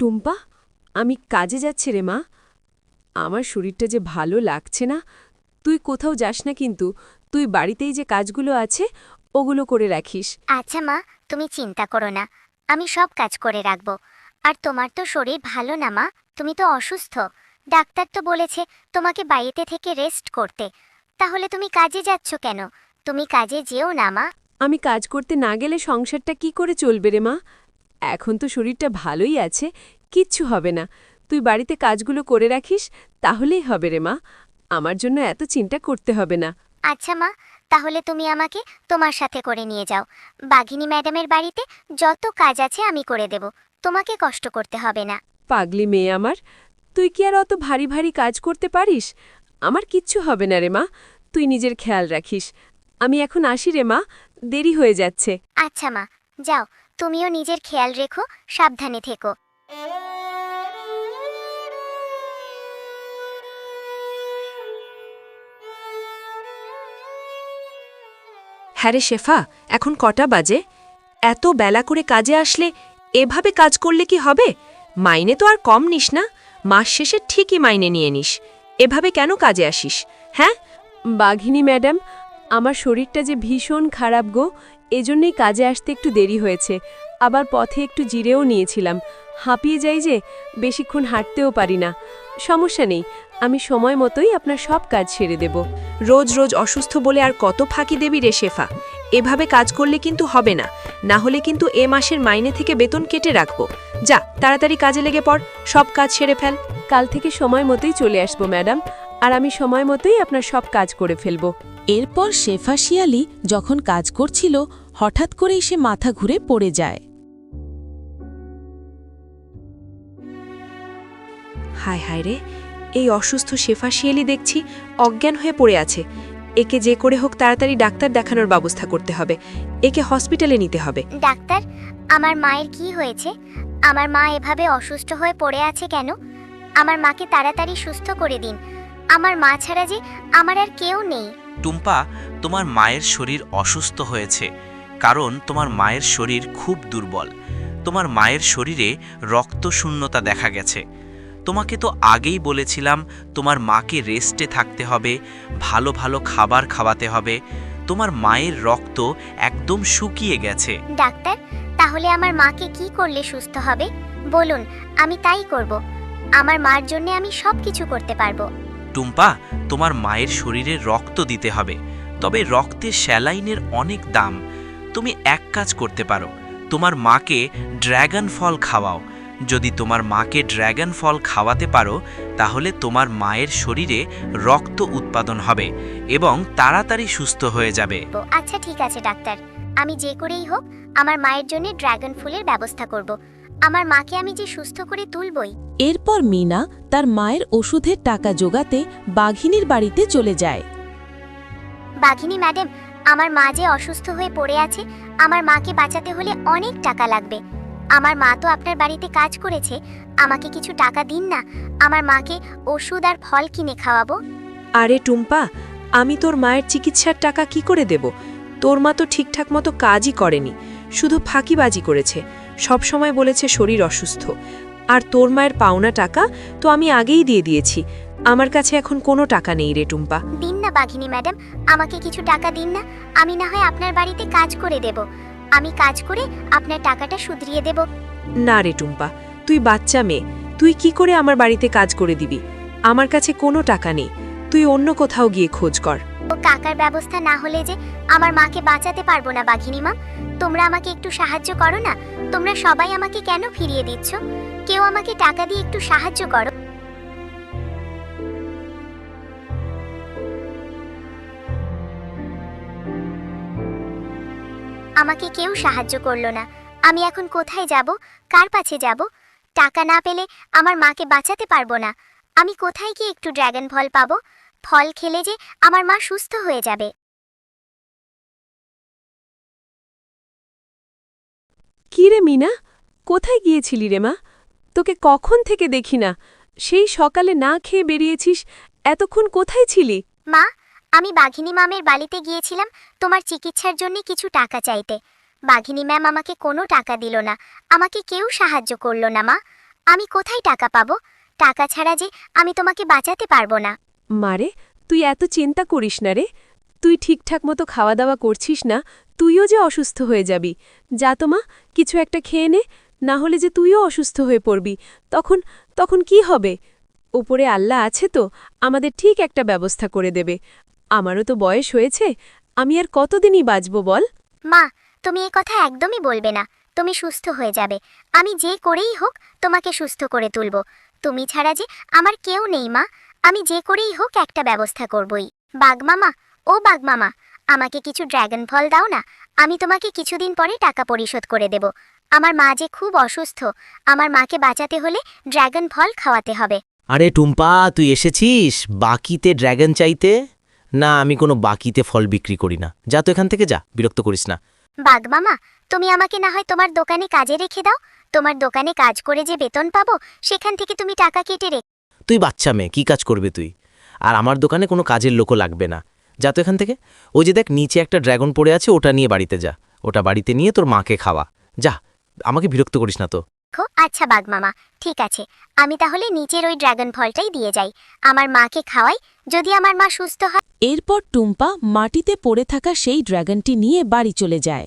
টুম্পা, আমি কাজে যাচ্ছি রে মা। আমার শরীরটা যে ভালো লাগছে না। তুই কোথাও যাস না কিন্তু, তুই বাড়িতেই যে কাজগুলো আছে ওগুলো করে রাখিস। আচ্ছা মা, তুমি চিন্তা করো না, আমি সব কাজ করে রাখব। আর তোমার তো শরীর ভালো না মা, তুমি তো অসুস্থ। ডাক্তার তো বলেছে তোমাকে বাড়িতে থেকে রেস্ট করতে। তাহলে তুমি কাজে যাচ্ছ কেন? তুমি কাজে যেও না মা। আমি কাজ করতে না গেলে সংসারটা কি করে চলবে রে মা? এখন তো শরীরটা ভালোই আছে, কিচ্ছু হবে না। তুই বাড়িতে কাজগুলো করে রাখিস, তাহলেই হবে রে মা। আমার জন্য এত চিন্তা করতে হবে না। আচ্ছা মা, তাহলে তুমি আমাকে তোমার সাথে করে নিয়ে যাও। বাঘিনী ম্যাডামের বাড়িতে যত কাজ আছে আমি করে দেব, তোমাকে কষ্ট করতে হবে না। পাগলি মেয়ে আমার, তুই কি আর অত ভারী ভারী কাজ করতে পারিস? আমার কিচ্ছু হবে না রে মা, তুই নিজের খেয়াল রাখিস। আমি এখন আসি রে মা, দেরি হয়ে যাচ্ছে। আচ্ছা মা, যাও, তুমিও নিজের খেয়াল রেখো, সাবধানে থেকো। হ্যাঁ রে শেফা, এখন কটা বাজে? এত বেলা করে কাজে আসলে এভাবে কাজ করলে কি হবে? মাইনে তো আর কম নিস না, মাস শেষে ঠিকই মাইনে নিয়ে নিস। এভাবে কেন কাজে আসিস? হ্যাঁ, বাঘিনী ম্যাডাম, আমার শরীরটা যে ভীষণ খারাপ গো, এজন্যই কাজে আসতে একটু দেরি হয়েছে। আবার পথে একটু জিরেও নিয়েছিলাম। হাঁপিয়ে যাই যে, বেশিক্ষণ হাঁটতেও পারি না। সমস্যা নেই, আমি সময় মতোই আপনার সব কাজ সেরে দেব। রোজ রোজ অসুস্থ বলে আর কত ফাঁকি দেবি রে শেফা? এভাবে কাজ করলে কিন্তু হবে না, না হলে কিন্তু এ মাসের মাইনে থেকে বেতন কেটে রাখবো। যা, তাড়াতাড়ি কাজে লেগে পড়, সব কাজ সেরে ফেল। কাল থেকে সময় মতোই চলে আসবো ম্যাডাম, আর আমি সময় মতোই আপনার সব কাজ করে ফেলব। এরপর শেফা শিয়ালি যখন কাজ করছিল, হঠাৎ করেই সে মাথা ঘুরে পড়ে যায়। হায় হায় রে, এই অসুস্থ শেফা শিয়ালি দেখছি অজ্ঞান হয়ে পড়ে আছে। একে যে করে হোক তাড়াতাড়ি ডাক্তার দেখানোর ব্যবস্থা করতে হবে। একে হসপিটালে নিতে হবে। ডাক্তার, আমার মায়ের কি হয়েছে? আমার মা এভাবে অসুস্থ হয়ে পড়ে আছে কেন? আমার মাকে তাড়াতাড়ি সুস্থ করে দিন। আমার মা ছাড়া যে আমার আর কেউ নেই। টুম্পা, তোমার মায়ের শরীর অসুস্থ হয়েছে কারণ তোমার মায়ের শরীর খুব দুর্বল। তোমার মায়ের শরীরে রক্তশূন্যতা দেখা গেছে। তোমাকে তো আগেই বলেছিলাম তোমার মাকে রেস্টে থাকতে হবে, ভালো ভালো খাবার খাওয়াতে হবে। তোমার মায়ের রক্ত একদম শুকিয়ে গেছে। ডাক্তার, তাহলে আমার মাকে কি করলে সুস্থ হবে বলুন, আমি তাই করব। আমার মার জন্য আমি সব কিছু করতে পারবো। টুম্পা, তোমার মায়ের শরীরে রক্ত দিতে হবে, তবে রক্তের স্যালাইনের অনেক দাম। তুমি এক কাজ করতে পারো, তোমার মাকে ড্র্যাগন ফল খাওয়াও। যদি তোমার মাকে ড্র্যাগন ফল খাওয়াতে পারো তাহলে তোমার মায়ের শরীরে রক্ত উৎপাদন হবে এবং তাড়াতাড়ি সুস্থ হয়ে যাবে। আচ্ছা ঠিক আছে ডাক্তার, আমি যে করেই হোক আমার মায়ের জন্য ড্রাগন ফুলের ব্যবস্থা করব। আমার মাকে আমি যে সুস্থ করে তুলবই। এরপর মিনা তার মায়ের ওষুধের টাকা জোগাতে বাঘিনীর বাড়িতে চলে যায়। বাঘিনী ম্যাডাম, আমার মা যে অসুস্থ হয়ে পড়ে আছে, আমার মাকে বাঁচাতে হলে অনেক টাকা লাগবে। আমার মা তো আপনার বাড়িতে কাজ করেছে, আমাকে কিছু টাকা দিন না, আমার মাকে ওষুধ আর ফল কিনে খাওয়াবো। আরে টুম্পা, আমি তোর মায়ের চিকিৎসার টাকা কি করে দেব? তোর মা তো ঠিকঠাক মতো কাজই করেনি, শুধু ফাঁকিবাজি করেছে। সব সময় বলেছে শরীর অসুস্থ। আর তোর মায়ের পাওনা টাকা তো আমি আগেই দিয়ে দিয়েছি। আমার কাছে এখন কোনো টাকা নেই রে টুম্পা। দিন না বাঘিনী ম্যাডাম, আমাকে কিছু টাকা দিন না, আমি না হয় আপনার বাড়িতে কাজ করে দেব। আমি কাজ করে আপনার টাকাটা শুধরিয়ে দেব। না রে টুম্পা, তুই বাচ্চা মেয়ে, তুই কি করে আমার বাড়িতে কাজ করে দিবি? আমার কাছে কোনো টাকা নেই, তুই অন্য কোথাও গিয়ে খোঁজ কর। ও কাকার ব্যবস্থা না হলে যে আমার মাকে বাঁচাতে পারবো না বাঘিনী মা। তোমরা আমাকে একটু সাহায্য করো না। তোমরা সবাই আমাকে কেন ফিরিয়ে দিচ্ছ? কেউ আমাকে টাকা দিয়ে একটু সাহায্য করো। আমাকে কেউ সাহায্য করলো না। আমি এখন কোথায় যাব? কার কাছে যাব? টাকা না পেলে আমার মাকে বাঁচাতে পারবো না। আমি কোথায় গিয়ে একটু ড্রাগন ফল পাবো? ফল খেলে যে আমার মা সুস্থ হয়ে যাবে। কি রে মিনা, কোথায় গিয়েছিলি রে মা? তোকে কখন থেকে দেখি না। সেই সকালে না খেয়ে বেরিয়েছিস, এতক্ষণ কোথায় ছিলি? মা, আমি বাঘিনী মামের বাড়িতে গিয়েছিলাম তোমার চিকিৎসার জন্য কিছু টাকা চাইতে। বাঘিনী ম্যাম আমাকে কোনো টাকা দিল না, আমাকে কেউ সাহায্য করলো না মা। আমি কোথায় টাকা পাবো? টাকা ছাড়া যে আমি তোমাকে বাঁচাতে পারবো না। মারে, তুই এত চিন্তা করিস না রে। তুই ঠিকঠাক মতো খাওয়া দাওয়া করছিস না, তুইও যে অসুস্থ হয়ে যাবি। যা তো মা, কিছু একটা খেয়ে নে, না হলে যে তুইও অসুস্থ হয়ে পড়বি। তখন তখন কি হবে? ওপরে আল্লাহ আছে তো, আমাদের ঠিক একটা ব্যবস্থা করে দেবে। আমারও তো বয়স হয়েছে, আমি আর কতদিনই বাঁচব বল? মা, তুমি এ কথা একদমই বলবে না। তুমি সুস্থ হয়ে যাবে। আমি যে করেই হোক তোমাকে সুস্থ করে তুলব। তুমি ছাড়া যে আমার কেউ নেই মা। আমি যে করেই হোক একটা ব্যবস্থা করবই। বাঘমামা, ও বাঘমামা, আমাকে কিছু ড্রাগন ফল দাও না। আমি তোমাকে কিছুদিন পরে টাকা পরিশোধ করে দেব। আমার মা যে খুব অসুস্থ, আমার মাকে বাঁচাতে হলে ড্রাগন ফল খাওয়াতে হবে। আরে টুম্পা, তুই এসেছিস বাকিতে ড্র্যাগন চাইতে? না, আমি কোনো বাকিতে ফল বিক্রি করি না। যা তো এখান থেকে যা, বিরক্ত করিস না। বাঘমামা, তুমি আমাকে না হয় তোমার দোকানে কাজে রেখে দাও। তোমার দোকানে কাজ করে যে বেতন পাবো, সেখান থেকে তুমি টাকা কেটে তুই বাচ্চা মেয়ে, কী কাজ করবে তুই? আর আমার দোকানে কোনো কাজের লোকও লাগবে না। যা তো এখান থেকে। ওই যে দেখ, নিচে একটা ড্র্যাগন পড়ে আছে, ওটা নিয়ে বাড়িতে যা। ওটা বাড়িতে নিয়ে তোর মাকে খাওয়া। যা, আমাকে বিরক্ত করিস না তো। রেখো। আচ্ছা বাঘমামা, ঠিক আছে। আমি তাহলে নিচের ওই ড্রাগন ফলটাই দিয়ে যাই। আমার মাকে খাওয়াই, যদি আমার মা সুস্থ হয়। এরপর টুম্পা মাটিতে পড়ে থাকা সেই ড্রাগনটি নিয়ে বাড়ি চলে যায়।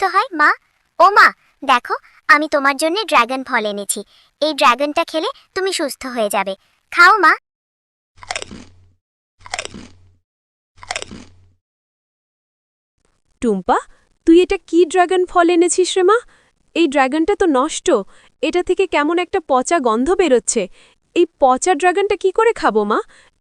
তো হয় মা, ও মা, দেখো, আমি তোমার জন্য ড্রাগন ফল এনেছি। এই ড্রাগনটা খেলে তুমি সুস্থ হয়ে যাবে। খাও মা। টুম্পা, তুই এটা কি ড্রাগন ফল এনেছিস রে মা? এই ড্রাগনটা তো নষ্ট। এটা থেকে কেমন একটা পচা গন্ধ বেরোচ্ছে। এই পচা ড্রাগনটা কি করে খাবো মা?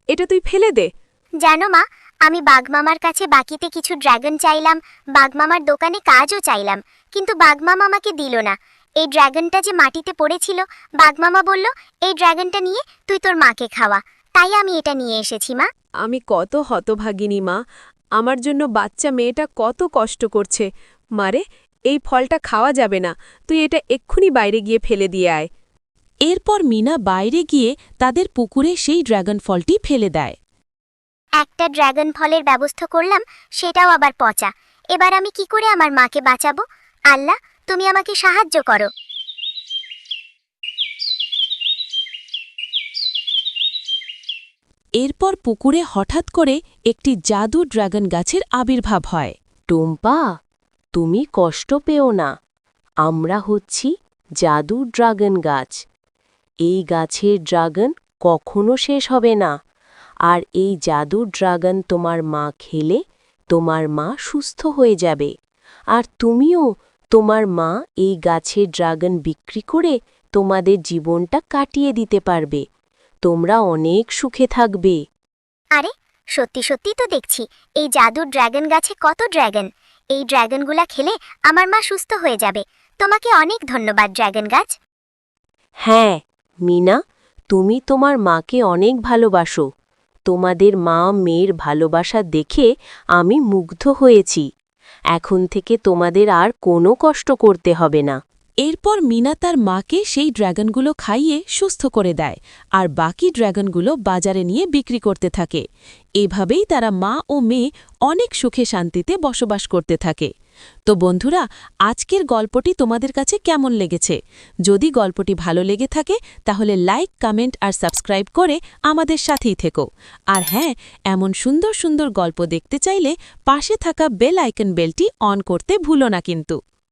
এটা তুই ফেলে দে। জানো মা, আমি বাঘমামার কাছে বাকিতে কিছু ড্রাগন চাইলাম, বাঘমামার দোকানে কাজও চাইলাম, কিন্তু বাঘমামা আমাকে দিল না। এই ড্রাগনটা যে মাটিতে পড়েছিল, বাঘমামা বলল এই ড্রাগনটা নিয়ে তুই তোর মাকে খাওয়া। তাই আমি এটা নিয়ে এসেছি মা। আমি কত হতভাগিনী মা, আমার জন্য বাচ্চা মেয়েটা কত কষ্ট করছে। মারে, এই ফলটা খাওয়া যাবে না, তুই এটা এক্ষুনি বাইরে গিয়ে ফেলে দিয়ে আয়। এরপর মিনা বাইরে গিয়ে তাদের পুকুরে সেই ড্রাগন ফলটি ফেলে দেয়। একটা ড্রাগন ফলের ব্যবস্থা করলাম, সেটাও আবার পচা। এবার আমি কি করে আমার মাকে বাঁচাবো? আল্লাহ, তুমি আমাকে সাহায্য করো। এরপর পুকুরে হঠাৎ করে একটি জাদু ড্রাগন গাছের আবির্ভাব হয়। টুম্পা, তুমি কষ্ট পেও না। আমরা হচ্ছি জাদু ড্রাগন গাছ। এই গাছের ড্রাগন কখনো শেষ হবে না। আর এই জাদু ড্রাগন তোমার মা খেলে তোমার মা সুস্থ হয়ে যাবে। আর তুমিও তোমার মা এই গাছের ড্রাগন বিক্রি করে তোমাদের জীবনটা কাটিয়ে দিতে পারবে। তোমরা অনেক সুখে থাকবে। আরে, সত্যি সত্যি তো দেখছি এই জাদুর ড্রাগন গাছে কত ড্রাগন। এই ড্রাগনগুলা খেলে আমার মা সুস্থ হয়ে যাবে। তোমাকে অনেক ধন্যবাদ ড্রাগন গাছ। হ্যাঁ মিনা, তুমি তোমার মাকে অনেক ভালোবাসো। তোমাদের মা মেয়ের ভালোবাসা দেখে আমি মুগ্ধ হয়েছি। এখন থেকে তোমাদের আর কোনো কষ্ট করতে হবে না। এরপর মিনা তার মাকে সেই ড্রাগনগুলো খাইয়ে সুস্থ করে দেয় আর বাকি ড্রাগনগুলো বাজারে নিয়ে বিক্রি করতে থাকে। এভাবেই তারা মা ও মেয়ে অনেক সুখে শান্তিতে বসবাস করতে থাকে। তো বন্ধুরা, আজকের গল্পটি তোমাদের কাছে কেমন লেগেছে? যদি গল্পটি ভালো লেগে থাকে তাহলে লাইক, কমেন্ট আর সাবস্ক্রাইব করে আমাদের সাথেই থেকো। আর হ্যাঁ, এমন সুন্দর সুন্দর গল্প দেখতে চাইলে পাশে থাকা বেল আইকন বেলটি অন করতে ভুলো না কিন্তু।